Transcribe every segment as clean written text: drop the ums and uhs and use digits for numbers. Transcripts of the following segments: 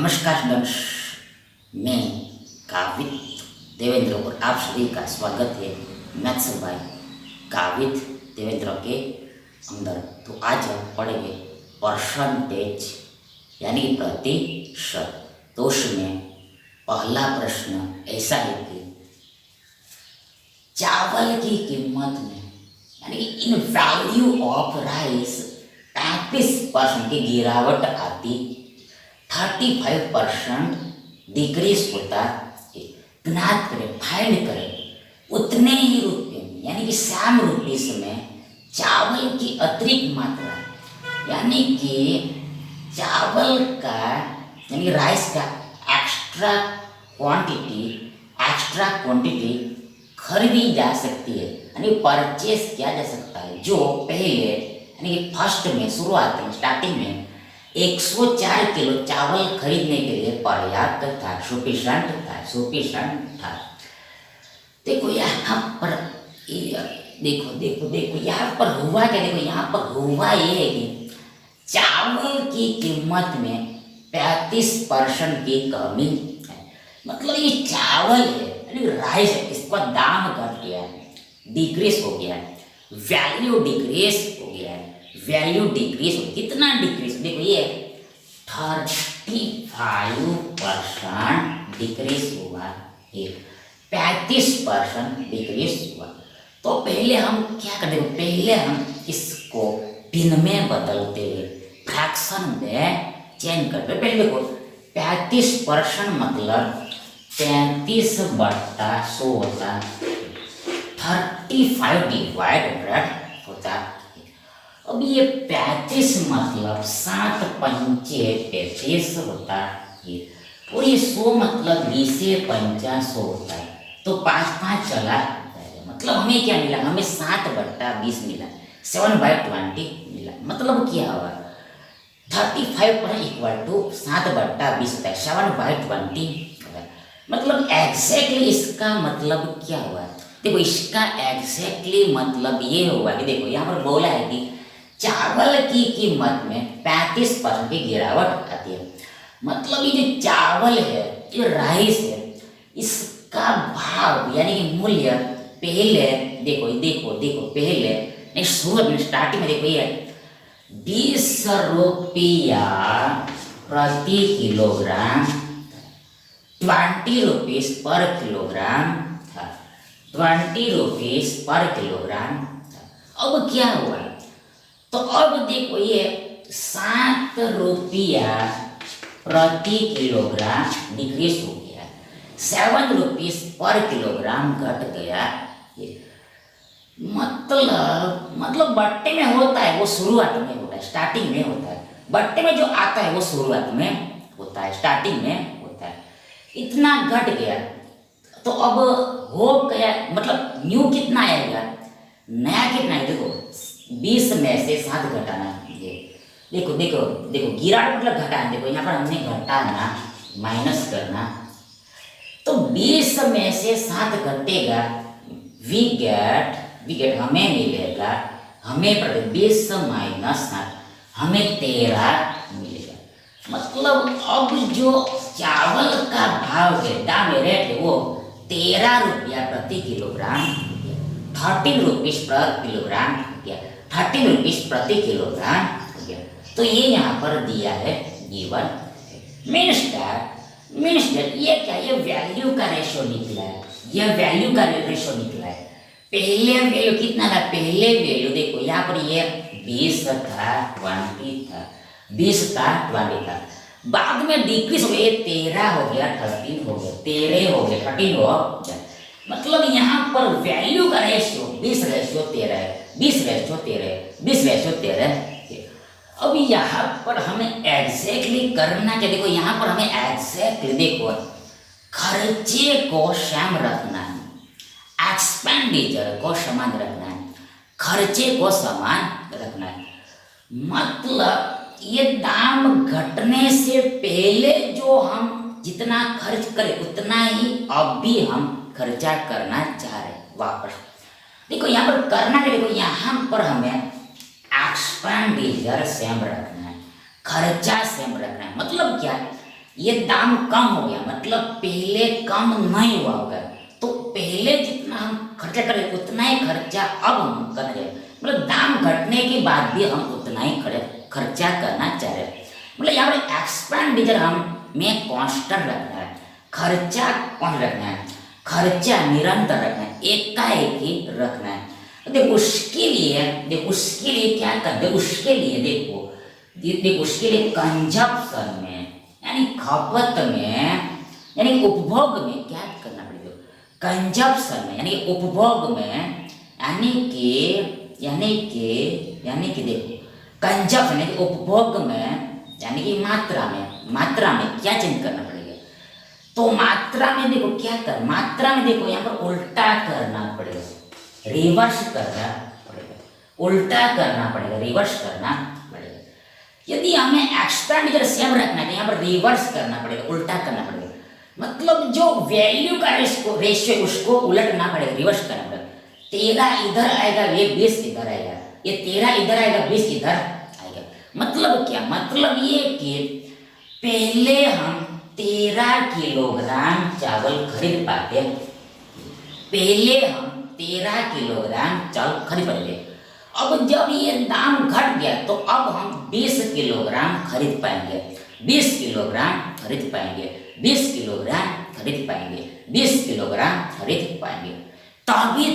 नमस्कार स्टूडेंट्स, मैं कावित देवेंद्र और आप सभी का स्वागत है मैथ्स बाय कावित देवेंद्र के अंदर। तो आज हम पढ़ेंगे परसेंटेज यानी कि प्रतिशत। तो उसमें पहला प्रश्न ऐसा है कि चावल की कीमत में यानी कि इन वैल्यू ऑफ राइस 35% की गिरावट आती, 35% डिक्रीज होता है। ज्ञात करें, फाइंड करें उतने ही रुपये में यानी कि सेम रुपीस में चावल की अतिरिक्त मात्रा यानी कि चावल का यानी राइस का एक्स्ट्रा क्वांटिटी खरीदी जा सकती है यानी परचेस किया जा सकता है, जो पहले यानी कि फर्स्ट में शुरुआत में स्टार्टिंग में 104 किलो चावल खरीदने के लिए पर्याप्त था, सफिशिएंट था। देखो यहाँ पर देखो यहाँ पर हुआ क्या, देखो यहाँ पर हुआ ये है कि चावल की कीमत में 35% की कमी है। मतलब ये चावल है यानी राइस है, इसका दाम घट गया है, डिक्रीज हो गया है, वैल्यू डिक्रीज हो गया है, कितना डिक्रीज, देखो ये 35% डिक्रीज हुआ है, 35% डिक्रीज हुआ। तो पहले हम क्या करते हैं, पहले हम इसको भिन्न में बदलते हैं, फ्रैक्शन में चेंज करते हैं। पहले देखो 35% मतलब 35/100 होता है, 35 डिवाइड 100 होता है। अब ये 35 मतलब 7 पंचे 35 होता है और ये 100 मतलब 20 पंचा 100 होता है। तो 5 चला जाएगा, मतलब हमें क्या मिला, हमें 7/20 मिला, 7/20 मिला। मतलब क्या हुआ, 35 इक्वल टू 7/20 होता है, 7/20 होता है। मतलब एग्जैक्टली इसका मतलब क्या हुआ, देखो इसका एग्जैक्टली मतलब ये हुआ कि देखो यहाँ पर बोला है कि चावल की कीमत में 35% की गिरावट आती है। मतलब ये जो चावल है, ये राइस है, इसका भाव यानी कि मूल्य पहले देखो पहले शुरुआत में स्टार्टिंग में देखो ये 20 रुपया प्रति किलोग्राम, 20 रुपीज पर किलोग्राम था, 20 रुपीज पर किलोग्राम था। अब क्या हुआ, तो अब देखो ये 7 रुपया प्रति किलोग्राम डिक्रीज हो गया, 7 रुपीज पर किलोग्राम घट गया। ये मतलब बट्टे में होता है वो शुरुआत में होता है, स्टार्टिंग में होता है। बट्टे में जो आता है वो शुरुआत में होता है, स्टार्टिंग में होता है। इतना घट गया तो अब हो गया, मतलब न्यू कितना आएगा, नया कितना है, देखो 20 में से 7 घटाना, ये देखो गिरावट मतलब घटाना, देखो यहाँ पर हमने घटाना माइनस करना, तो 20 में से 7 घटेगा, वी गेट हमें मिलेगा, हमें 20 माइनस 7 हमें 13 मिलेगा। मतलब अब जो चावल का भाव है, दाम रेट है, वो 13 रुपया प्रति किलोग्राम, 13 रुपीज पर किलोग्राम हो गया, 13 रुपीज प्रति किलोग्राम हो गया। तो ये यहाँ पर दिया है गिवन। मीन्स दैट ये क्या, ये वैल्यू का रेशो निकला है, ये वैल्यू का रेशो निकला है। पहले वैल्यू कितना था, पहले वैल्यू देखो यहाँ पर ये 20 था, 20 था, 20 था, 20 था, बाद में डिक्रीज हो गया, 13 हो गया, 13 हो गया, 13 हो गया, 13 हो गया। मतलब यहाँ पर वैल्यू का रेशियो 20:13 है, 20:13 है। अब यहाँ पर हमें एग्जैक्टली करना क्या, देखो यहाँ पर हमें एग्जैक्टली देखो खर्चे को समान रखना है, एक्सपेंडिचर को समान रखना है, खर्चे को समान रखना है। मतलब ये दाम घटने से पहले जो हम जितना खर्च करें उतना ही अब भी हम खर्चा करना चाह रहे हैं वापस। देखो यहाँ पर करना है, देखो यहाँ पर हमें एक्सपेंडिचर सेम रखना है, खर्चा सेम रखना है। मतलब क्या, ये दाम कम हो गया, मतलब पहले कम नहीं हुआ होगा, तो पहले जितना हम खर्चा करें उतना ही खर्चा अब हम कर रहे हैं, मतलब दाम घटने के बाद भी हम उतना ही खर्चा करना चाह रहे हैं। मतलब यहाँ पर एक्सपेंडिचर हम में कांस्टेंट रखना है, खर्चा कौन रखना है, खर्चा निरंतर रखना है, एकाएक ही रखना है। देखो उसके लिए क्या कर दे, उसके लिए देखो उसके लिए कंजप्शन में यानी खपत में यानी उपभोग में क्या करना पड़ेगा, कंजप्शन में यानी उपभोग में यानी कि देखो कंजप्शन यानी उपभोग में यानी कि मात्रा में क्या चेंज करना पड़ेगा। तो मात्रा में देखो क्या कर, मात्रा में देखो यहाँ पर उल्टा करना पड़ेगा, रिवर्स करना पड़ेगा, उल्टा करना पड़ेगा, रिवर्स करना पड़ेगा। यदि हमें एक्सपेंडिचर सेम रखना है तो यहाँ पर रिवर्स करना पड़ेगा, उल्टा करना पड़ेगा, मतलब जो वैल्यू का रेशियो उसको उलटना पड़ेगा, रिवर्स करना पड़ेगा। 13 इधर आएगा, ये 20 इधर आएगा, ये 13 इधर आएगा, 20 इधर आएगा। मतलब क्या, मतलब ये कि पहले हम 13 किलोग्राम चावल खरीद पाते, पहले हम 13 किलोग्राम चावल खरीद पाते। अब जब ये दाम घट गया तो अब हम 20 किलोग्राम खरीद पाएंगे, 20 किलोग्राम खरीद पाएंगे, 20 किलोग्राम खरीद पाएंगे, 20 किलोग्राम खरीद पाएंगे। तभी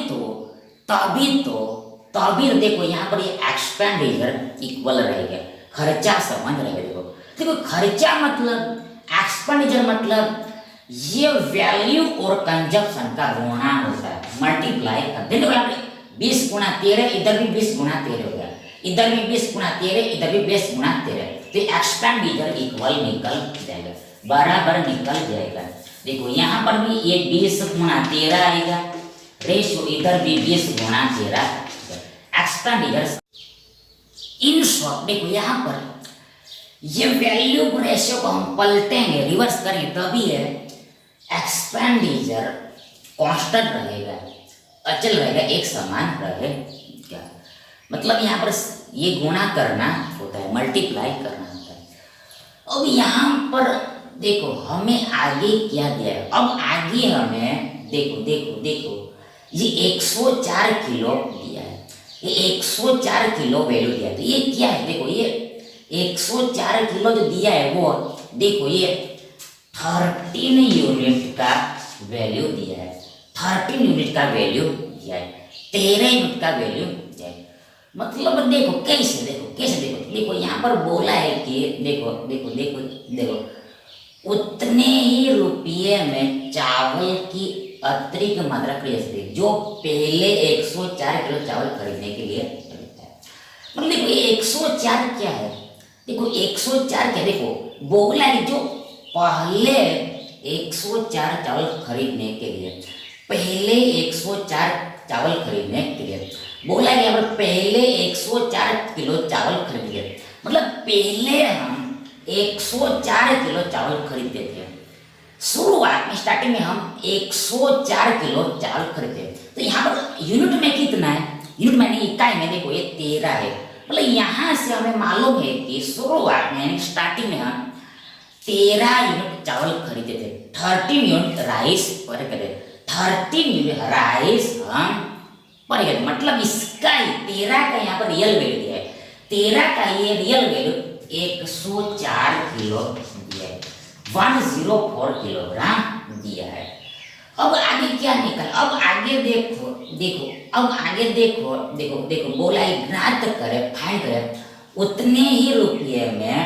तो देखो यहाँ पर ये एक्सपेंडिचर इक्वल रहेगा, खर्चा समान रहेगा। देखो खर्चा मतलब एक्सपेंडिचर मतलब ये वैल्यू और कंजप्शन का गुणा होता है, मल्टीप्लाई कर। देखो यहाँ पे 20 गुणा 13, इधर भी 20 गुणा 13 हो गया, इधर भी 20 गुणा 13, इधर भी 20 गुणा 13, तो एक्सपेंडिचर इक्वल निकल जाएगा, बराबर निकल जाएगा। देखो यहाँ पर भी ये 20 गुणा 13 आएगा, रेशियो इधर भी 20 गुणा 13 एक्सपेंडिचर। इन शॉर्ट देखो यहाँ पर ये वैल्यू रेशियो को हम पलटेंगे, रिवर्स करेंगे, तभी है एक्सपेंडिचर कांस्टेंट रहेगा, अचल रहेगा, एक समान रहेगा। मतलब यहाँ पर ये गुणा करना होता है, मल्टीप्लाई करना होता है। अब यहाँ पर देखो हमें आगे क्या दिया है, अब आगे हमें देखो ये 104 किलो दिया है, ये 104 किलो वैल्यू दिया है। तो ये क्या है, देखो ये 104 किलो जो दिया है वो देखो ये 13 यूनिट का वैल्यू दिया है, 13 यूनिट का वैल्यू दिया है, 13 यूनिट का वैल्यू दिया है। मतलब देखो कैसे देखो यहाँ पर बोला है कि देखो उतने ही रुपये में चावल की अतिरिक्त मात्रा खरीद सकते हैं जो पहले 104 किलो चावल खरीदने के लिए खरीदता है। मतलब देखो ये 104 क्या है, देखो 104 क्या, देखो बोला है जो पहले 104 चावल खरीदने के लिए, पहले 104 चावल खरीदने के लिए बोला है, यहाँ पर पहले 104 किलो चावल खरीदे, मतलब पहले हम 104 किलो चावल खरीदते थे। शुरुआत में स्टार्टिंग में हम 104 किलो चावल खरीदते, तो यहाँ पर यूनिट में कितना है, यूनिट में नहीं इकाई में देखो ये 13 है। मतलब यहाँ से हमें मालूम है कि शुरुआत में स्टार्टिंग में हम 13 यूनिट चावल खरीदते थे, 13 यूनिट राइस पर करे, 13 यूनिट राइस हम पर करे। मतलब इसका ही 13 का यहाँ पर रियल वैल्यू दिया है, 13 का ये रियल वैल्यू 104 किलो दिया है, 104 किलोग्राम दिया है। अब आगे क्या निकल, अब आगे देखो बोला है ज्ञात करे, फाइंड करे उतने ही रुपये में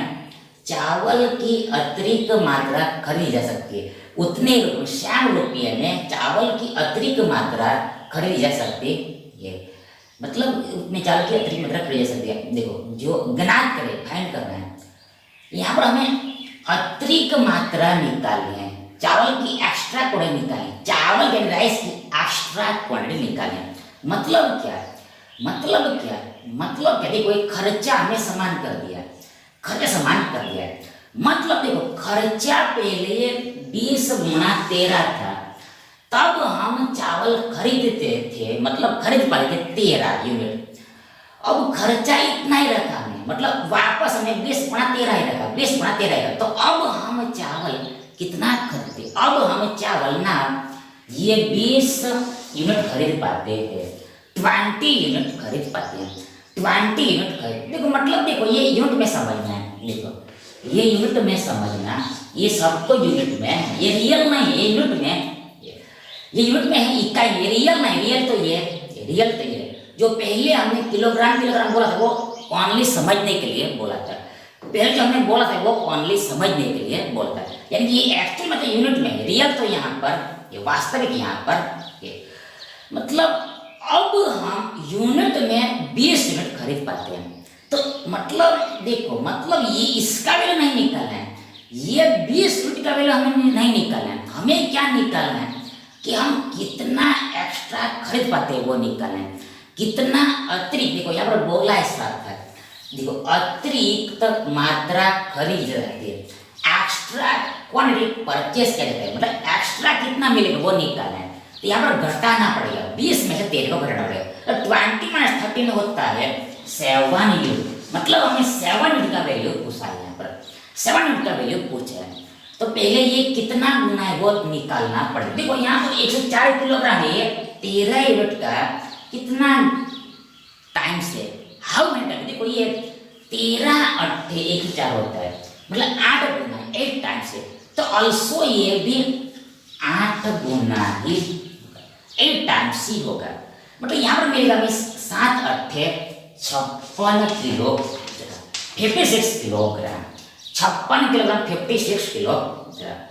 चावल की अतिरिक्त मात्रा खरीदी जा सकती है, उतने रुपये में चावल की अतिरिक्त मात्रा खरीदी जा सकती है। मतलब उतने चावल की अतिरिक्त मात्रा खरीदी जा सकती है। देखो जो ज्ञात करे, फाइंड करना है, यहाँ पर हमें अतिरिक्त मात्रा निकालनी है, चावल की एक्स्ट्रा क्वांटिटी निकालनी, चावल के राइस की एक्स्ट्रा क्वांटिटी निकालनी। मतलब क्या देखो ये खर्चा हमें समान कर दिया, मतलब देखो खर्चा पहले 20 गुणा 13 था, तब हम चावल खरीदते थे, मतलब खरीद पाते थे 13 यूनिट। अब खर्चा इतना ही रखा हमने, हैं, मतलब वापस हमें 20 गुणा 13 ही रखा, 20 गुणा 13 ही रखा। तो अब हम चावल कितना खरीदते, अब हम चावल ना ये 20 यूनिट खरीद पाते हैं, 20 यूनिट खरीद पाते हैं, 20 यूनिट खरीद। देखो मतलब देखो ये यूनिट में समझना है, देखो ये यूनिट में समझना, ये सबको यूनिट में, ये रियल नहीं है, ये यूनिट में, ये यूनिट में है इकाई, ये रियल नहीं, रियल तो ये, रियल तो ये। जो पहले हमने किलोग्राम किलोग्राम बोला था वो ओनली समझने के लिए बोला था, पहले जो हमने बोला था वो ओनली समझने के लिए बोला था, यानी कि ये एक्चुअल मतलब यूनिट में है, रियल तो यहाँ पर, ये वास्तविक यहाँ पर ये। मतलब अब हम यूनिट में 20 यूनिट खरीद पाते हैं। तो मतलब देखो मतलब ये इसका वैल्यू नहीं निकालना है, ये 20 यूनिट का वैल्यू हमें नहीं निकालना है, हमें क्या निकालना है कि हम कितना एक्स्ट्रा खरीद पाते हैं वो निकालना है, कितना अतिरिक्त। देखो यहाँ पर बोला है साथ है, देखो अतिरिक्त मात्रा खरीद जाती है, एक्स्ट्रा क्वांटिटी परचेस किया जाता है, मतलब एक्स्ट्रा कितना मिलेगा वो निकालना है। तो यहाँ पर घटाना पड़ेगा, 20 में से 13 को घटाना पड़ेगा। तो 20 - 13 होता है 7 यूनिट, मतलब हमें 7 यूनिट का वैल्यू पूछा है, यहाँ पर 7 यूनिट का वैल्यू पूछा है। तो पहले ये कितना गुना है वो निकालना पड़ेगा। देखो यहाँ पर 104 किलोग्राम है, 13 यूनिट का कितना टाइम से, हाउ मेनी टाइम, देखो ये 13 8 1 4 होता है, मतलब 8 गुना 8 टाइम से। तो ऑल्सो ये भी 8 गुना ही 8 टाइम्स ही होगा, मतलब यहाँ पर मिलेगा हमें 7 8 56 किलो, 56 किलोग्राम, 56 किलोग्राम 56 किलोग्राम।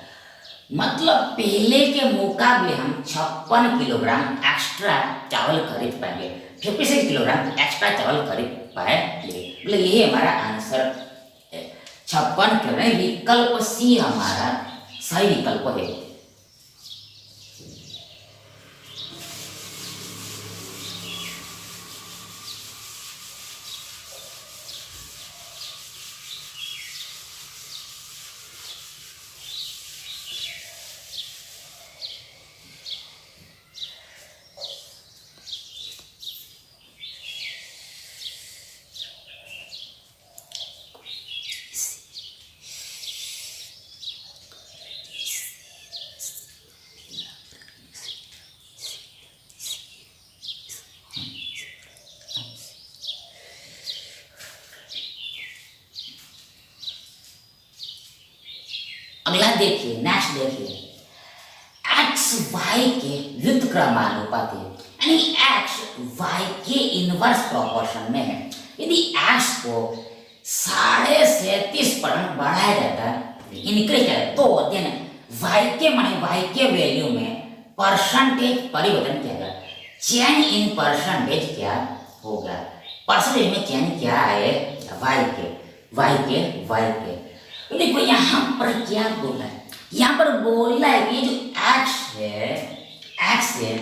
मतलब पहले के मुकाबले हम 56 किलोग्राम एक्स्ट्रा चावल खरीद पाएंगे, 56 किलोग्राम एक्स्ट्रा चावल खरीद पाएंगे, मतलब यही हमारा आंसर है 56 किलोग्राम। विकल्प सी हमारा सही विकल्प है। अगला देखिए, नेक्स्ट देखिए, एक्स वाई के व्युत्क्रमानुपाती, यानी एक्स वाई के इनवर्स प्रोपोर्शन में है। यदि एक्स को 37.5 पर बढ़ाया जाता है, इंक्रीज किया तो देन वाई के माने वाई के वैल्यू में परसेंटेज परिवर्तन किया जाए। चेंज इन परसेंटेज क्या होगा, परसेंटेज में चेंज क्या है वाई के। तो देखो यहाँ पर क्या बोला है, यहाँ पर बोला है कि जो एक्स है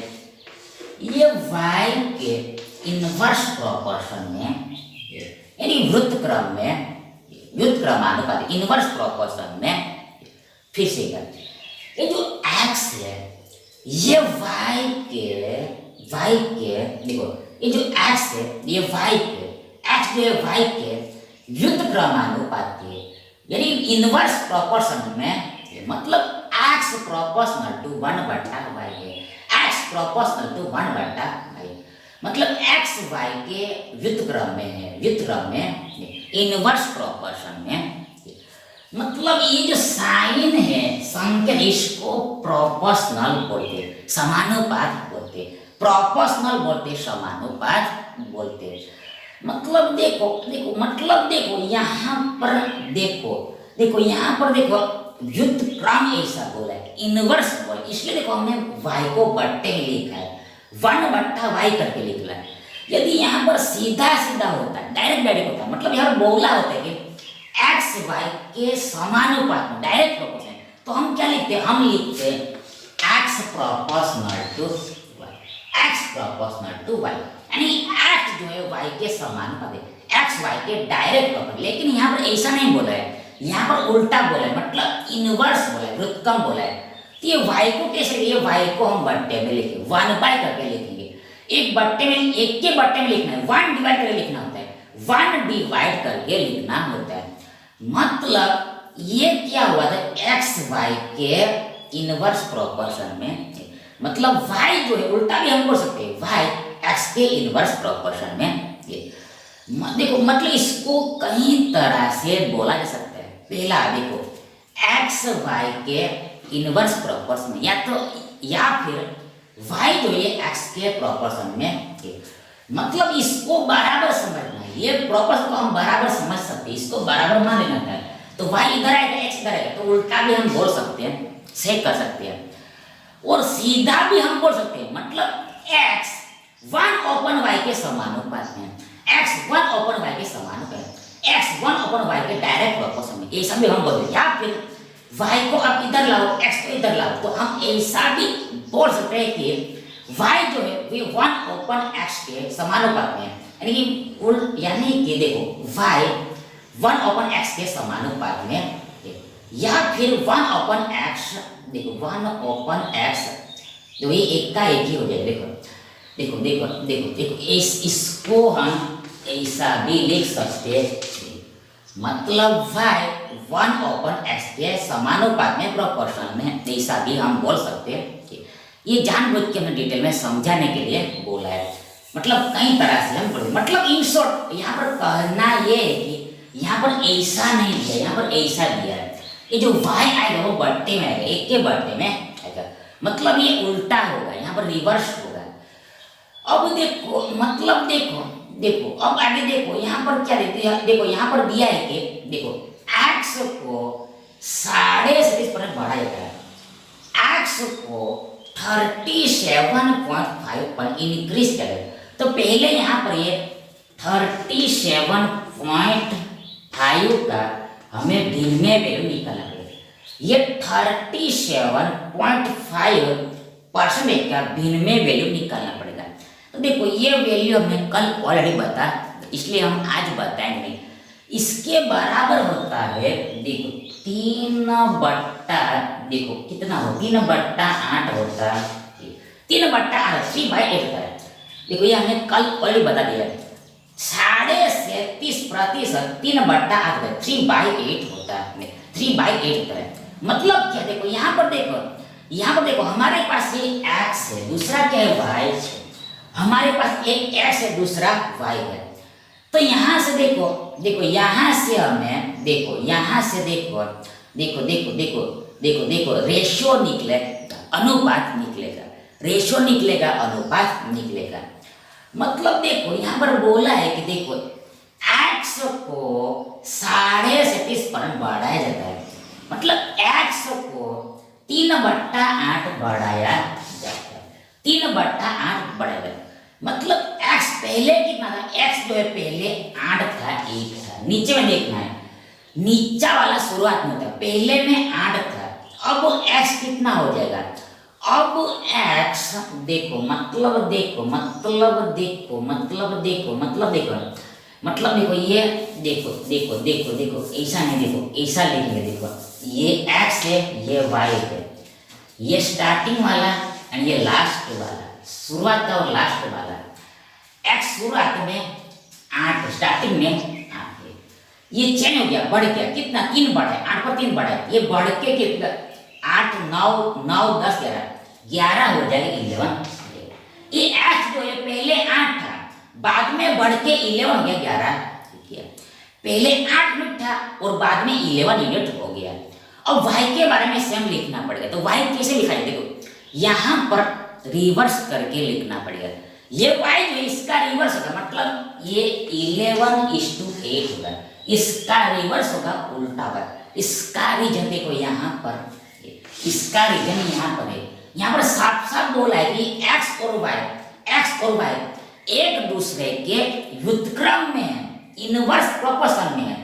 ये वाई के इनवर्स प्रोपोर्शन में, यानी व्युत्क्रमानुपाती इनवर्स प्रोपोर्शन में, फिर से ये जो एक्स है ये वाई के देखो ये जो एक्स है ये एक्स जो है वाई के व्युत्क्रमानुपाती है, यानी इनवर्स प्रोपोर्शन में, मतलब x प्रोपोर्शनल टू 1/y है, x प्रोपोर्शनल टू 1/y, मतलब x y के व्युत्क्रम में है, इनवर्स प्रोपोर्शन में। मतलब ये जो साइन है संख्या, इसको प्रोपोर्शनल बोलते, समानुपात बोलते, प्रोपोर्शनल बोलते, समानुपात बोलते। मतलब देखो मतलब देखो यहाँ पर देखो यहाँ पर देखो व्युत्क्रम ऐसा बोला है, इनवर्स बोला, इसलिए देखो हमने y को बट्टे में लिखा है, 1/y करके लिखा है। यदि यहाँ पर सीधा होता, डायरेक्ट होता, मतलब यहाँ बोला होता है कि एक्स वाई के समानुपात में डायरेक्ट प्रोपोर्शन, तो हम क्या लिखते हैं, हम लिखते हैं एक्स प्रोपोर्शनल टू वाई, यानी एक्स जो है वाई के समानुपात है, एक्स वाई के डायरेक्ट प्रोपोर्शनल। लेकिन यहाँ पर ऐसा नहीं बोला है, यहाँ पर उल्टा बोला है, मतलब इनवर्स बोला है, व्युत्क्रम बोला है। तो ये y को कैसे, ये y को हम बट्टे में लिखेंगे, 1/, करके लिखेंगे। एक के बट्टे में लिखना है, 1 डिवाइड करके लिखना होता है, वन डिवाइड करके लिखना होता है। मतलब ये क्या हुआ था, एक्स वाई के इनवर्स प्रोपोर्शन में, मतलब वाई जो है उल्टा भी हम बोल सकते हैं, वाई एक्स के इनवर्स प्रोपोर्शन में। देखो मतलब इसको कई तरह से बोला जा सकता है। पहला देखो एक्स वाई के इनवर्स प्रोपोर्शन, या फिर वाई जो है एक्स के प्रोपोर्शन में। मतलब इसको बराबर समझना है, ये प्रोपोर्शन को हम बराबर समझ सकते हैं, इसको बराबर मान लेना है। तो वाई इधर आएगा, एक्स इधर आएगा, तो उल्टा भी हम बोल सकते हैं, सेट कर सकते हैं, और सीधा भी हम बोल सकते हैं। मतलब एक्स 1/y के समानुपात में, एक्स 1/y के समानुपात, एक्स 1/y के डायरेक्ट प्रोपोर्शन में, ऐसा भी हम बोलते हैं। या फिर y को आप इधर लाओ, x को इधर लाओ, तो हम ऐसा भी बोल सकते हैं कि y जो है वे 1/x के समानुपात में, यानी कि देखो y 1/x के समानुपात में, या फिर 1/x, देखो 1/x, तो ये एक का एक ही हो जाएगा। देखो देखो देखो देखो इसको हम ऐसा भी लिख सकते हैं, मतलब y 1/x के समानुपात में, प्रोपोर्शन में, ऐसा भी हम बोल सकते हैं। ये जानबूझ के हमने डिटेल में समझाने के लिए बोला है, मतलब कई तरह से हम बोले। मतलब इन शॉर्ट यहाँ पर कहना ये है कि यहाँ पर ऐसा नहीं दिया, यहाँ पर ऐसा दिया है। ये जो y आएगा वो बट्टे में आएगा, एक के बट्टे में आएगा, मतलब ये उल्टा होगा, यहाँ पर रिवर्स होगा। अब देखो मतलब देखो देखो अब आगे देखो, यहाँ पर क्या देते हैं, देखो यहाँ पर दिया है कि देखो x को 37.5 बढ़ाया गया है, x को 37.5 पर इंक्रीज किया गया। तो पहले यहाँ पर ये 37.5 का हमें भिन्न में वैल्यू निकालना पड़ेगा। ये 37.5% का भिन्न में वैल्यू निकालना पड़ेगा। तो देखो ये वैल्यू हमने कल ऑलरेडी बता, इसलिए हम आज बताएंगे नहीं। इसके बराबर होता है, देखो 3/, देखो कितना हो, 3/8 होता है, 3/8 3/8 होता है। देखो ये हमने कल ऑलरेडी बता दिया, 30% 3/8 3/8 होता है, 3/8 होता है। मतलब क्या, देखो यहाँ पर देखो हमारे पास ये x है, दूसरा क्या है y, हमारे पास एक x है, दूसरा y है। तो यहाँ से देखो यहाँ से हमें यहाँ से देखो रेशियो निकलेगा, अनुपात निकलेगा, अनुपात निकलेगा। मतलब देखो यहाँ पर बोला है कि देखो x को 37.5 बढ़ाया जाता है, मतलब x को 3/8 बढ़ाया जाता है, 3/8 बढ़ाया जाता है। मतलब x पहले कितना था, x जो है पहले 8 था, 1 था। नीचे में देखना है, नीचा वाला शुरुआत में था, पहले में 8 था, अब x कितना हो जाएगा, अब x देखो ये देखो ऐसा नहीं, देखो ऐसा लिखेंगे, देखो ये x है, ये y है, ये स्टार्टिंग वाला एंड ये लास्ट वाला, शुरुआत और लास्ट वाला। x शुरुआत में 8, स्टार्टिंग में 8 है, ये चेंज हो गया, बढ़ गया, कितना 3 बढ़ा है, 8 पर 3 बढ़ा है, ये बढ़ के कितना 8 9 10 11 हो जाएगा 11। ये x जो है पहले 8 था, बाद में बढ़ के 11 हो गया 11, ठीक है। पहले 8 यूनिट था और बाद में 11 यूनिट हो गया। अब y के बारे में सेम लिखना पड़ेगा, तो y कैसे लिखा है, देखो यहाँ पर रिवर्स करके लिखना पड़ेगा। ये y जो है इसका रिवर्स होगा, मतलब ये 11:8 होगा, इसका रिवर्स होगा, उल्टा होगा। इसका रीजन देखो यहाँ पर, इसका रीजन यहाँ पर है, यहाँ पर साफ बोला है कि x और y एक दूसरे के व्युत्क्रम में है, इनवर्स प्रोपोर्शन में है,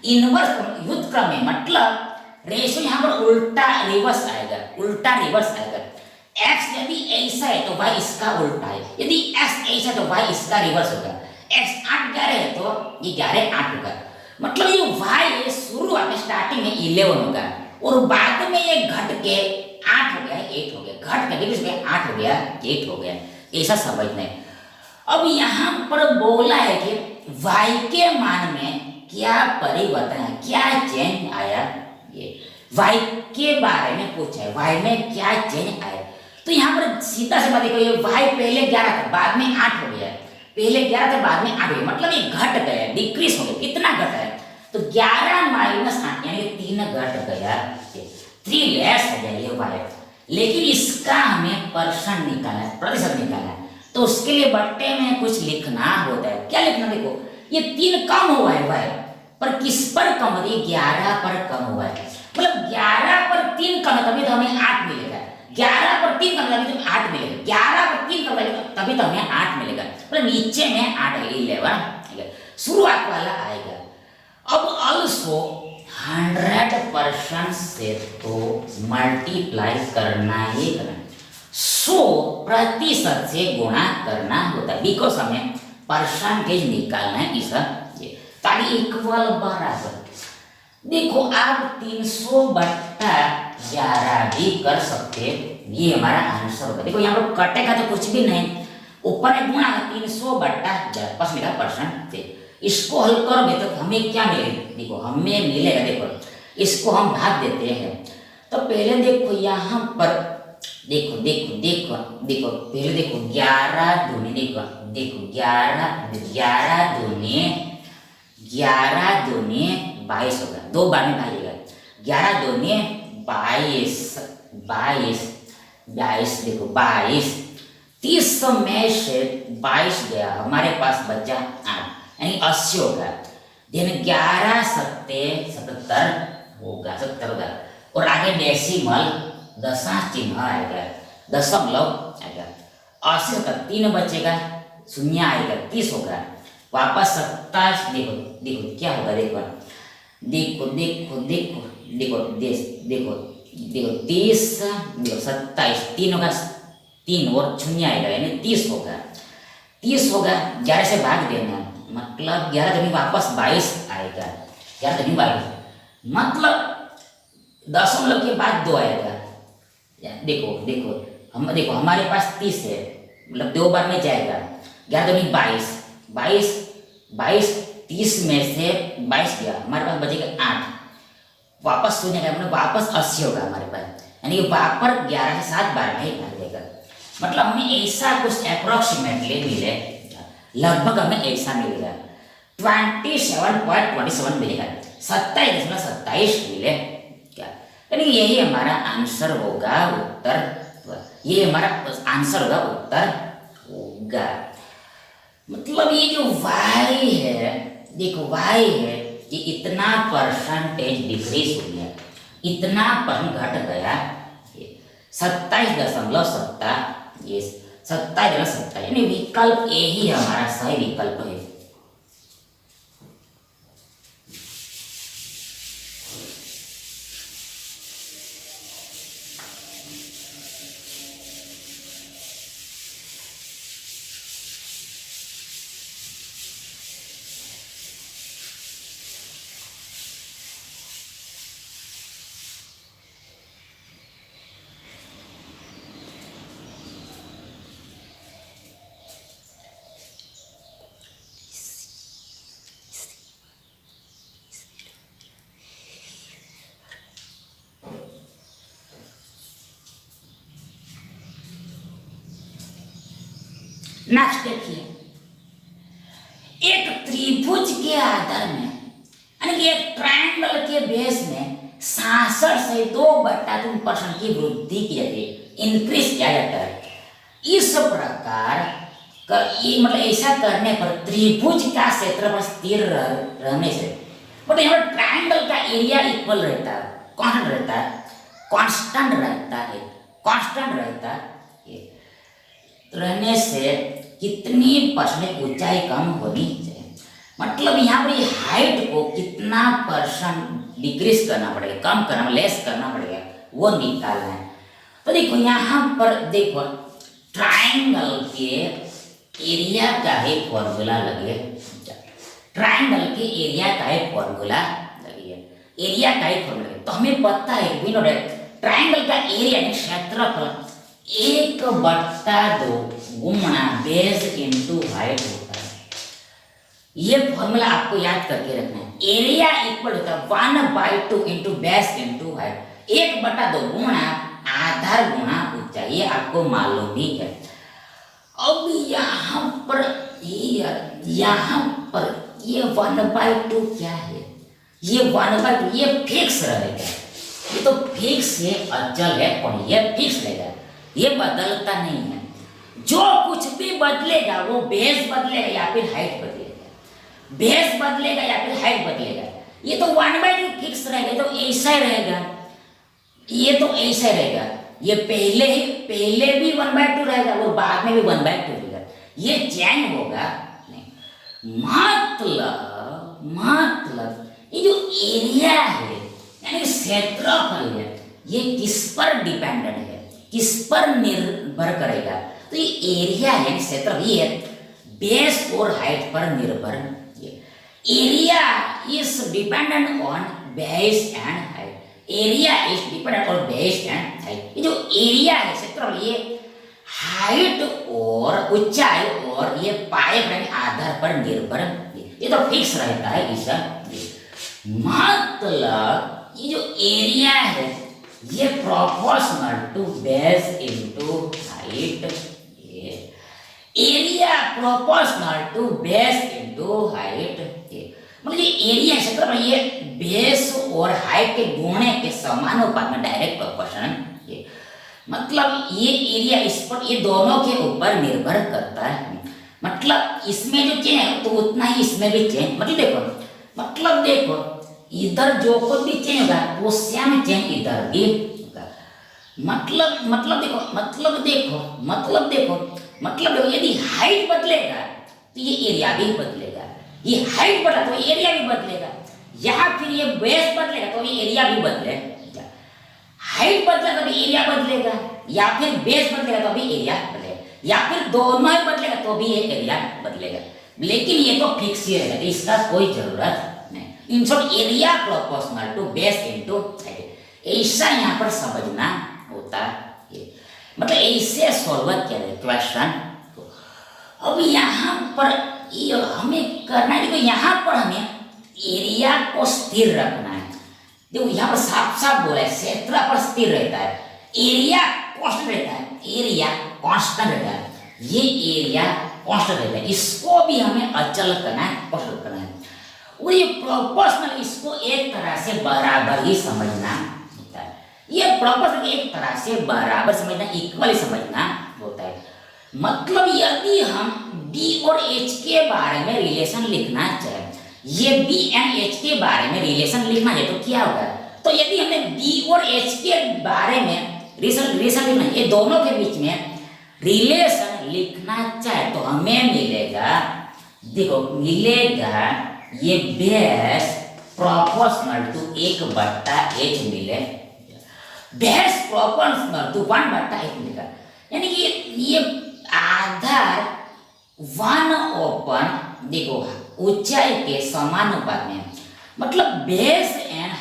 इनवर्स व्युत्क्रम में, मतलब रेशियो यहाँ पर उल्टा रिवर्स आएगा। x यदि ऐसा है तो y इसका उल्टा है, यदि x ऐसा है तो y इसका रिवर्स होगा। x 8 11 है तो ये 11 8 होगा, मतलब ये y शुरुआत में स्टार्टिंग में 11 होगा और बाद में ये घट के 8 हो गया, 8 हो गया, घट के डिग्री में 8 हो गया, 8 हो गया, ऐसा समझना है। अब यहाँ पर बोला है कि y के मान में क्या परिवर्तन है, क्या चेंज आया, ये y के बारे में पूछा है, y में क्या चेंज आया। तो यहाँ पर सीधा से बात देखो, ये y पहले 11 था, बाद में 8 हो गया है, पहले 11 था, बाद में 8 हो गया, मतलब ये घट गया, डिक्रीज हो गया। कितना घटा है, तो 11 माइनस 8 यानी 3 घट गया, 3 लेस हो गया ये y। लेकिन इसका हमें परसेंट निकालना है, प्रतिशत निकालना है, तो उसके लिए बट्टे में कुछ लिखना होता है। क्या लिखना, देखो ये 3 कम हुआ है y पर, किस पर कम हो रही है, 11 पर कम हुआ है, मतलब 11 पर 3 कम है तभी तो हमें 8 मिलेगा, 11 पर 3 कम तभी तो 8 मिलेगा, 11 पर 3 कम तभी तो हमें 8 मिलेगा, मतलब नीचे में 8 है, 11 शुरुआत वाला आएगा। अब ऑल्सो 100% से तो मल्टीप्लाई करना ही करना, 100% से गुणा करना होता है, बिकॉज हमें परसेंटेज निकालना है इस ताकि इक्वल बराबर। देखो आप 300 बट्टा 11 भी कर सकते, ये हमारा आंसर होगा। देखो यहाँ पर कटेगा तो कुछ भी नहीं, ऊपर में गुणा 300 बट्टा 11 मिला परसेंट। इसको हल करोगे तो हमें क्या मिलेगा, देखो हमें मिलेगा, देखो इसको हम भाग देते हैं। तो पहले देखो यहाँ पर देखो देखो देखो देखो पहले देखो 11 दूनी, देखो देखो 11 दूनी 22 होगा, 2 बार में भागेगा, 11 दूनी 22, देखो 22, 30 में से 22 गया, हमारे पास बचा 8 यानी 80 होगा। देन 11 सत्ते 77 होगा, 70 होगा, और आगे डेसिमल दशमलव चिन्ह आएगा, दशमलव आएगा, 80 का 3 बचेगा, शून्य आएगा, 30 होगा, वापस 27, देखो देखो क्या होगा, देखो देखो देखो देखो देखो देखो देखो 30, देखो 27, 3 होगा, 3 और शून्य आएगा यानी 30 होगा, 30 होगा, 11 से भाग देना, मतलब 11 दूनी वापस 22 आएगा, 11 दूनी 22, मतलब दशमलव के बाद 2 आएगा। देखो देखो देखो हमारे पास 30 है, मतलब 2 बार में जाएगा, 11 दूनी 22, 30 में से 22 गया, हमारे पास बचेगा 8, वापस शून्य का मतलब वापस 80 होगा हमारे पास, यानी कि वापस 11 से 7 बार में ही भाग देगा। मतलब हमें ऐसा कुछ अप्रोक्सीमेटली मिले, लगभग हमें ऐसा मिलेगा 27.27 मिलेगा, 27.27 मिले क्या, यानी यही हमारा आंसर होगा, उत्तर ये हमारा आंसर होगा, उत्तर होगा। मतलब ये जो y है, देखो y है कि इतना परसेंटेज डिक्रीज हो गया, इतना परसेंट घट गया, 27.7, ये 27.7, यानी विकल्प ए ही हमारा सही विकल्प है। नेक्स्ट देखिए, एक त्रिभुज के आधार में यानी कि एक ट्रायंगल के बेस में 66 से 2/3% की वृद्धि की जाती है, इंक्रीज किया जाता है। इस प्रकार ये मतलब ऐसा करने पर त्रिभुज का क्षेत्रफल स्थिर रहने से, बट यहाँ पर ट्रायंगल का एरिया इक्वल रहता है, कांस्टेंट रहता है, कांस्टेंट रहता है रहने से कितनी परसेंट ऊंचाई कम होनी चाहिए, मतलब यहाँ पर हाइट को कितना परसेंट डिक्रीज करना पड़ेगा, कम करना, लेस करना पड़ेगा, वो निकालना है। तो देखो यहाँ पर देखो ट्रायंगल के एरिया का ही फॉर्मूला लगे, ट्रायंगल के एरिया का ही फॉर्मूला लगे, एरिया का ही फॉर्मूला, तो हमें पता है ट्रायंगल का एरिया क्षेत्रफल 1/2 गुणा बेस इंटू हाइट होता है। ये फॉर्मूला आपको याद करके रखना है। एरिया इक्वल होता है 1/2 इंटू बेस इंटू हाइट, 1/2 गुणा आधार गुणा ऊंचाई, ये आपको मालूम ही है। अब यहाँ पर यहाँ पर ये 1/2 क्या है, ये 1/2 ये फिक्स रहेगा, ये तो फिक्स है, अचल है, और ये फिक्स रहेगा, ये बदलता नहीं है। जो कुछ भी बदलेगा वो बेस बदलेगा या फिर हाइट बदलेगा, बेस बदलेगा या फिर हाइट बदलेगा। ये तो 1/2 फिक्स रहेगा, तो ऐसा ही रहेगा, ये तो ऐसा रहेगा, ये पहले भी 1/2 रहेगा और बाद में भी 1/2 रहेगा, ये चेंज होगा नहीं। मतलब ये जो एरिया है यानी क्षेत्रफल है, ये किस पर डिपेंडेंट है, किस पर निर्भर करेगा, तो ये एरिया है क्षेत्र, ये बेस और हाइट पर निर्भर है। Area is dependent on base and height, area is dependent on base and height. ये जो एरिया है क्षेत्रफल, ये हाइट और ऊंचाई और ये पाए बने आधार पर निर्भर, ये तो फिक्स रहता है इस। मतलब ये जो एरिया है ये proportional to base into height, area proportional to base into height. मतलब ये एरिया क्षेत्रफल ये बेस और हाइट के गुणे के समानुपात में डायरेक्ट प्रोपोर्शनल। मतलब ये एरिया इस पर, ये दोनों के ऊपर निर्भर करता है। मतलब इसमें जो चेंज है तो उतना ही इसमें भी चेंज, मतलब देखो इधर जो कुछ भी चेंज होगा वो सेम चेंज इधर भी होगा। मतलब देखो यदि हाइट बदलेगा तो ये एरिया भी बदलेगा, ये हाइट बढ़ा तो एरिया भी बदलेगा, या फिर ये बेस बदलेगा तो ये एरिया भी बदलेगा। हाइट बदलेगा तो एरिया बदलेगा, या फिर बेस बदलेगा तो भी एरिया बदलेगा, या फिर दोनों ही बदलेगा तो भी ये एरिया बदलेगा। लेकिन ये तो फिक्स ही रहेगा, इसका कोई जरूरत नहीं। In short area proportional to base into height, ऐसा यहाँ पर समझना होता है। मतलब ऐसे सॉल्व किया जाए क्वेश्चन। अब यहाँ पर ये हमें करना है, देखो यहाँ पर हमें एरिया को स्थिर रखना है। देखो यहाँ पर साफ साफ बोला है क्षेत्रफल स्थिर रहता है, एरिया कांस्टेंट रहता है, एरिया कांस्टेंट रहता है, ये एरिया कांस्टेंट रहता है, इसको भी हमें अचल करना है, कांस्टेंट करना है। और ये प्रोपोर्शनल इसको एक तरह से बराबर ही समझना होता है, ये प्रोपोर्शनल एक तरह से बराबर समझना, इक्वली समझना होता है। मतलब यदि हम बी और एच के बारे में रिलेशन लिखना चाहे, ये बी एंड एच के बारे में रिलेशन लिखना है तो क्या होगा, तो यदि हमने बी और एच के बारे में रिलेशन लिखना है, ये दोनों के बीच में रिलेशन लिखना चाहे तो हमें मिलेगा, देखो मिलेगा ये बेस प्रोपोर्शनल टू 1/h मिले, बेस प्रोपोर्शनल टू 1/h मिलेगा, यानी कि ये आधार 1/, देखो ऊंचाई के समानुपात में, मतलब base and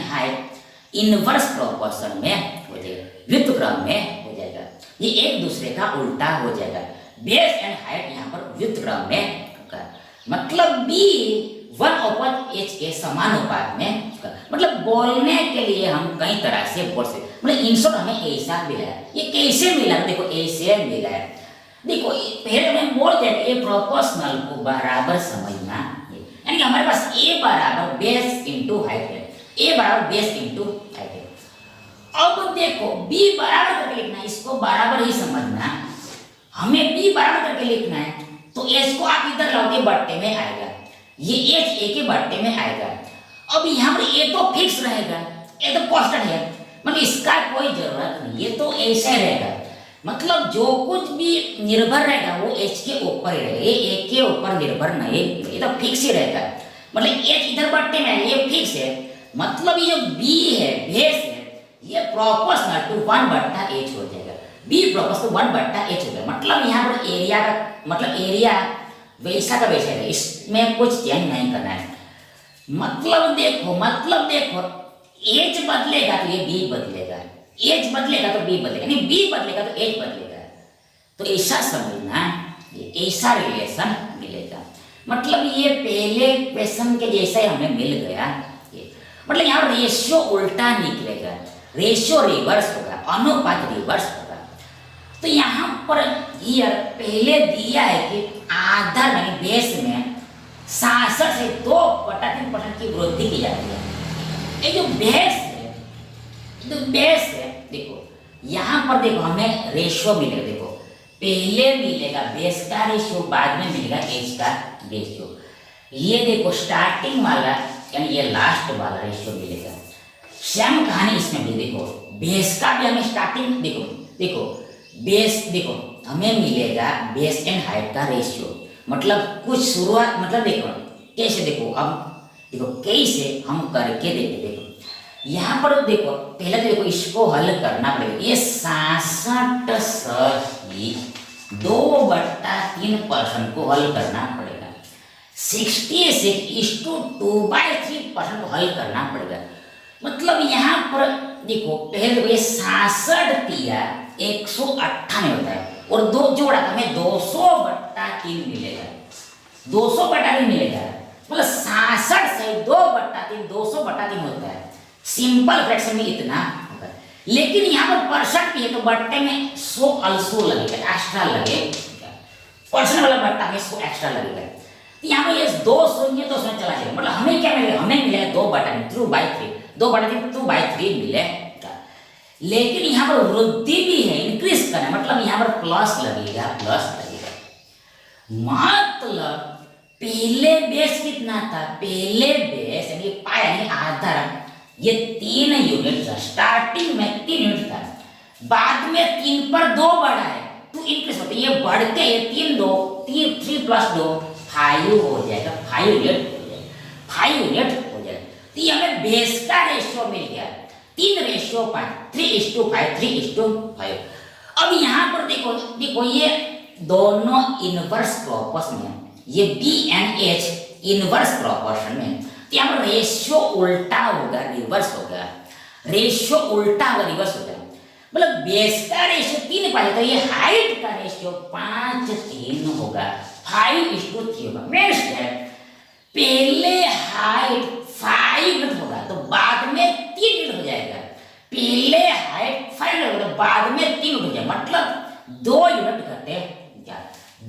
height inverse proportion में हो जाएगा, व्युत्क्रम में हो जाएगा, ये एक दूसरे का उल्टा हो जाएगा। बेस एंड हाइट यहाँ पर व्युत्क्रम में होगा, मतलब बी 1/h के समानुपात में होगा। मतलब बोलने के लिए हम कई तरह से बोल सकते, मतलब इन शॉर्ट हमें ऐसा मिला है। ये कैसे मिला, देखो ऐसे मिला है, देखो पहले मैं बोल दिया ये प्रोपोर्शनल को बराबर समझना, यानी कि हमारे पास a बराबर बेस इनटू हाइट है, a बराबर बेस इनटू हाइट है। अब देखो b बराबर करके लिखना है, इसको बराबर ही समझना, हमें b बराबर करके लिखना है तो h को आप इधर लाओगे बट्टे में आएगा, ये h a के बट्टे में आएगा। अब यहाँ पर a तो फिक्स रहेगा, a तो कांस्टेंट है, मतलब इसका कोई जरूरत नहीं, ये तो ऐसे रहेगा। मतलब जो कुछ भी निर्भर रहेगा वो h के ऊपर ही रहेगा, ये a के ऊपर निर्भर नहीं, ये तो फिक्स ही रहेगा। मतलब h इधर बट्टे में है, ये फिक्स है, मतलब ये जो b है बेस है ये प्रोपोर्शनल टू 1/h हो जाएगा, b प्रोपोर्शनल टू 1/h हो जाएगा। मतलब यहाँ पर एरिया का मतलब एरिया वैसा का वैसा है, इसमें कुछ चेंज नहीं करना है। मतलब देखो h बदलेगा तो ये b बदलेगा, h बदलेगा तो b बदलेगा, नहीं b बदलेगा तो h बदलेगा, तो ऐसा समझना ऐसा रिलेशन मिलेगा। मतलब ये पहले क्वेश्चन के जैसा ही हमें मिल गया। ये मतलब यहाँ रेशियो उल्टा निकलेगा, रेशियो रिवर्स होगा, अनुपात रिवर्स होगा। तो यहाँ पर ये पहले दिया है कि आधार यानी बेस में 66 से 2/3% की वृद्धि की जाती है। ये जो बेस है, तो बेस है, देखो यहाँ पर देखो हमें रेशियो मिलेगा। देखो पहले मिलेगा बेस का रेशियो, बाद में मिलेगा एज का रेशियो। ये देखो स्टार्टिंग वाला यानी ये लास्ट वाला रेशियो मिलेगा। सेम कहानी इसमें भी, देखो बेस का भी हमें स्टार्टिंग, देखो देखो बेस, देखो हमें मिलेगा बेस एंड हाइट का रेशियो। मतलब कुछ शुरुआत, मतलब देखो कैसे, देखो अब देखो कैसे हम करके देखते। देखो यहाँ पर देखो पहले तो देखो इसको हल करना पड़ेगा। ये 66 सही 2/3% को हल करना पड़ेगा। 66 to 2/3% को हल करना पड़ेगा। मतलब यहाँ पर देखो पहले देखो ये 66 किया 198 होता है, और दो जोड़ा हमें 200/3 मिलेगा, 200/3 मिलेगा। मतलब 66 से 2/3 200/3 होता है। सिंपल फ्रैक्शन में इतना होगा। लेकिन यहाँ पर परसेंट भी है तो बट्टे में 100 अल्सो लगेगा, एक्स्ट्रा लगेगा। परसेंट वाला बट्टा में 100 एक्स्ट्रा लगेगा। तो यहाँ पर ये 200 चला जाएगा। मतलब हमें क्या मिलेगा, हमें मिलेगा 2/3 2/3 2/3 2/3 मिलेगा। लेकिन यहाँ पर वृद्धि भी है, इंक्रीज करना, मतलब यहाँ पर प्लस लगेगा, प्लस लगेगा। मतलब पहले बेस कितना था, पहले बेस यानी पाया यानी आधार ये 3 यूनिट था, स्टार्टिंग में 3 यूनिट था, बाद में 3 पर 2 बढ़ा है, 2 इंक्रीज होता है। ये बढ़ के ये 3 + 2 5 हो जाएगा, 5 यूनिट हो जाएगा, 5 यूनिट हो जाएगा। तो ये हमें बेस का रेशियो मिल गया 3:5, 3:5, 3:5। अब यहाँ पर देखो देखो ये दोनों इनवर्स प्रोपोर्शन में, ये B and H inverse proportion में, तो यहाँ पर रेशियो उल्टा होगा, रिवर्स होगा, रेशियो उल्टा होगा, रिवर्स होगा। मतलब बेस का रेशियो 3 पाया तो ये हाइट का रेशियो 5:3 होगा, 5:3 होगा। नेक्स्ट है पहले हाइट 5 यूनिट होगा तो बाद में 3 यूनिट हो जाएगा। पहले हाइट 5 यूनिट होगा तो बाद में 3 यूनिट हो जाएगा। मतलब 2 यूनिट घटे,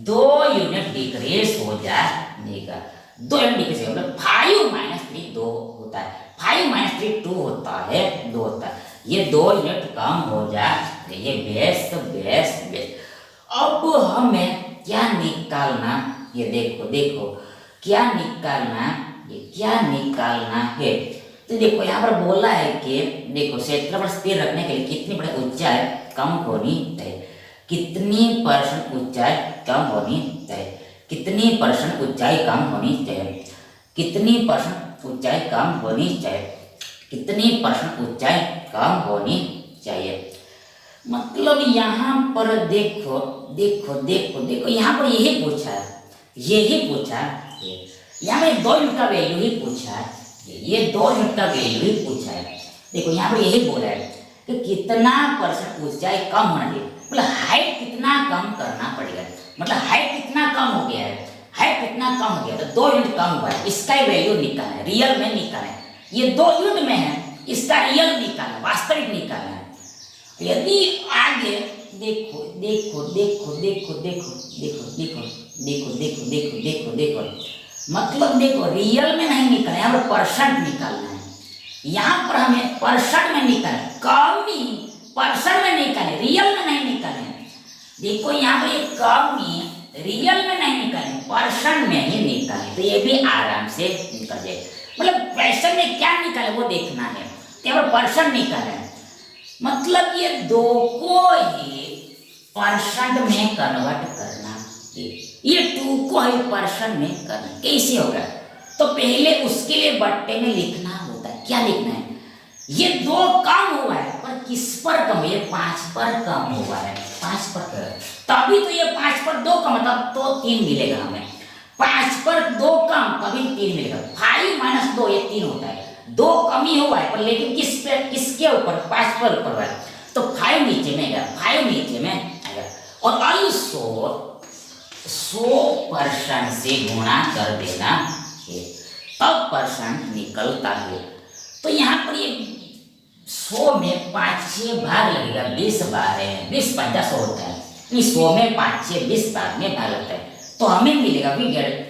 2 यूनिट डिक्रीज हो जाएगा, 2 यूनिट डिक्रीज होगा। मतलब 5 - 3 2 होता है, 5 - 3 2 होता है, 2 होता है। ये 2 यूनिट कम हो जाए, ये बेस तो बेस बेस। अब हमें क्या निकालना, ये देखो देखो क्या निकालना, ये क्या निकालना है। तो देखो यहाँ पर बोला है कि देखो क्षेत्रफल स्थिर रखने के लिए कितनी बड़ी ऊंचाई कम होनी चाहिए, कितनी % ऊंचाई कम होनी चाहिए, कितनी % ऊंचाई कम होनी चाहिए, कितनी % ऊंचाई कम होनी चाहिए, कितनी % ऊंचाई कम होनी चाहिए। मतलब यहाँ पर देखो देखो देखो देखो यहाँ पर यही पूछा है, यही पूछा है। यहाँ पर 2 यूनिट का वैल्यू ही पूछा है, ये 2 यूनिट का वैल्यू ही पूछा है। देखो यहाँ पर यही बोला है कि कितना % ऊंचाई कम होना चाहिए, मतलब हाइट कितना कम करना पड़ेगा। मतलब हाइट कितना कम हो गया है, हाइट कितना कम हो गया तो 2 यूनिट कम हुआ है, इसका वैल्यू निकालना है, रियल में निकालना है। ये 2 यूनिट में है, इसका रियल निकालना, वास्तविक निकालना है। यदि आगे देखो देखो देखो देखो देखो देखो देखो देखो देखो देखो देखो देखो मतलब देखो रियल में नहीं निकालना, यहाँ पर परसेंट निकालना है। यहाँ पर हमें परसेंट में निकालना, कमी परसेंट में निकालना, रियल में नहीं निकालना। देखो यहाँ पर ये कमी रियल में नहीं निकालना, परसेंट में ही निकालना, तो ये भी आराम से निकल जाए। मतलब क्वेश्चन में क्या निकाले वो देखना है, यहाँ पर परसेंट निकालना है। मतलब ये 2 को ही परसेंट में कन्वर्ट करना, ये 2 को ही परसेंट में करना। कैसे होगा, तो पहले उसके लिए बट्टे में लिखना होता है। क्या लिखना है, ये 2 कम हुआ है पर किस पर कम, ये 5 पर कम हुआ है, 5 पर, तभी तो ये 5 पर 2 कम, तब तो 3 मिलेगा हमें। 5 पर 2 कम तभी 3 मिलेगा। 5 - 2 ये 3 होता है, 2 कमी हुआ है पर लेकिन किस पे, किसके ऊपर, 5 पर ऊपर हुआ है, तो 5 नीचे में आएगा, 5 नीचे में आएगा। और अल्सो 100% से गुणा कर देना है, तब परसेंट निकलता है। तो यहाँ पर ये 100 में 5-6 भाग लगेगा, 20 बार है, 20-50 होता है, 100 में 5-6 20 बार में भाग लगता है, तो हमें मिलेगा वी गेट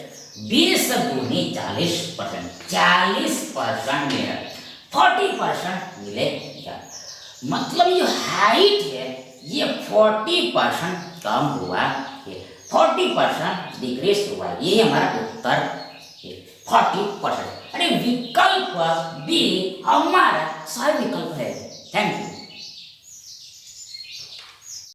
20 गुनी 40%, 40% मिलेगा, 40% मिलेगा। मतलब ये हाइट है ये 40% कम हुआ है, 40% डिक्रीज हुआ, ये हमारा उत्तर है 40%। अरे विकल्प बी हमारा सही विकल्प है। Thank you.